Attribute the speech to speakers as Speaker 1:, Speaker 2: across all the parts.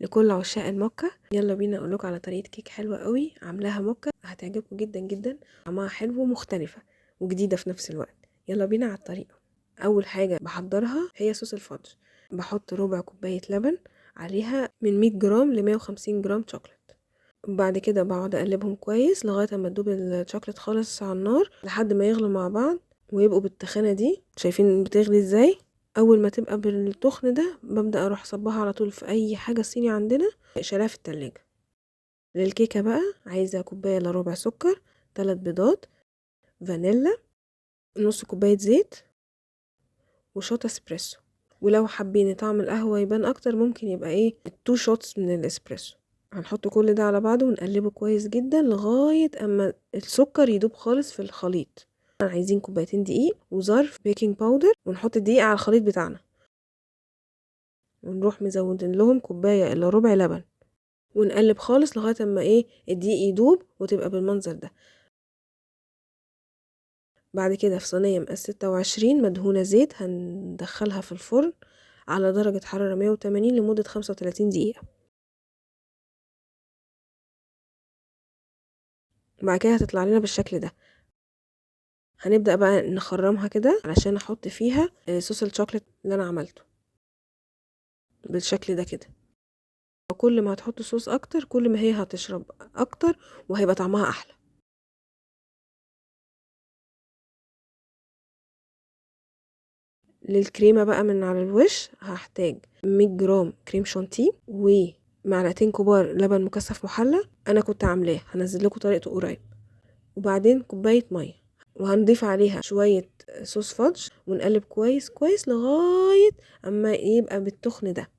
Speaker 1: لكل عشاق الموكا، يلا بينا اقول لكم على طريقه كيك حلوه قوي عاملاها موكا، هتعجبكم جدا جدا. طعمها حلو ومختلفه وجديده في نفس الوقت. يلا بينا على الطريقه. اول حاجه بحضرها هي صوص الفudge. بحط ربع كوبايه لبن، عليها من 100 جرام ل 150 جرام شوكليت. بعد كده بقعد اقلبهم كويس لغايه اما تدوب الشوكليت خالص على النار لحد ما يغلوا مع بعض ويبقوا بالتخانه دي. شايفين بتغلي ازاي؟ اول ما تبقى بالتخن ده ببدا اروح صبها على طول في اي حاجه صيني عندنا، شايلاها في التلاجة. للكيكه بقى عايزه كوبايه الا ربع سكر، 3 بيضات، فانيلا، نص كوبايه زيت، وشوط اسبريسو. ولو حابين طعم القهوه يبان اكتر ممكن يبقى 2 شوتس من الاسبريسو. هنحط كل ده على بعضه ونقلبه كويس جدا لغايه اما السكر يدوب خالص في الخليط. عايزين كوبايتين دقيق وظرف بيكنج باودر، ونحط الدقيق على الخليط بتاعنا، ونروح مزودين لهم كوبايه الا ربع لبن، ونقلب خالص لغايه اما الدقيق يدوب وتبقى بالمنظر ده. بعد كده في صينيه مقاس 26 مدهونه زيت هندخلها في الفرن على درجه حراره 180 لمده 35 دقيقه. بعد كده هتطلع لنا بالشكل ده. هنبدأ بقى نخرمها كده علشان احط فيها صوص الشوكليت اللي انا عملته بالشكل ده كده. وكل ما هتحط صوص اكتر كل ما هي هتشرب اكتر وهيبقى طعمها احلى. للكريمة بقى من على الوش هحتاج 100 جرام كريم شانتيه ومعلقتين كبار لبن مكثف محلى، انا كنت عاملاه هنزل لكم طريقته قريب. وبعدين كوباية مية، وهنضيف عليها شوية صوص فudge ونقلب كويس كويس لغاية اما يبقى بالتخن ده.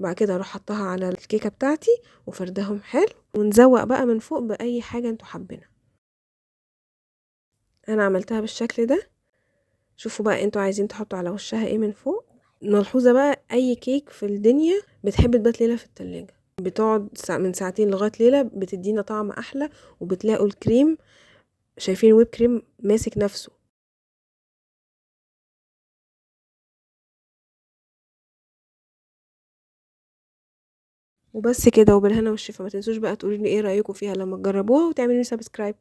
Speaker 1: بعد كده اروح حطها على الكيكه بتاعتي وفردهم حلو، ونزوق بقى من فوق باي حاجه انتوا حابينها. انا عملتها بالشكل ده. شوفوا بقى انتوا عايزين تحطوا على وشها ايه من فوق. ملحوظه بقى، اي كيك في الدنيا بتحب تبات ليله في التلاجة، بتقعد من ساعتين لغايه ليله بتدينا طعم احلى، وبتلاقوا الكريم، شايفين الويب كريم ماسك نفسه. وبس كده وبالهنا والشفا. ما تنسوش بقى تقولوا لي ايه رايكم فيها لما تجربوها، وتعملوا لي سبسكرايب.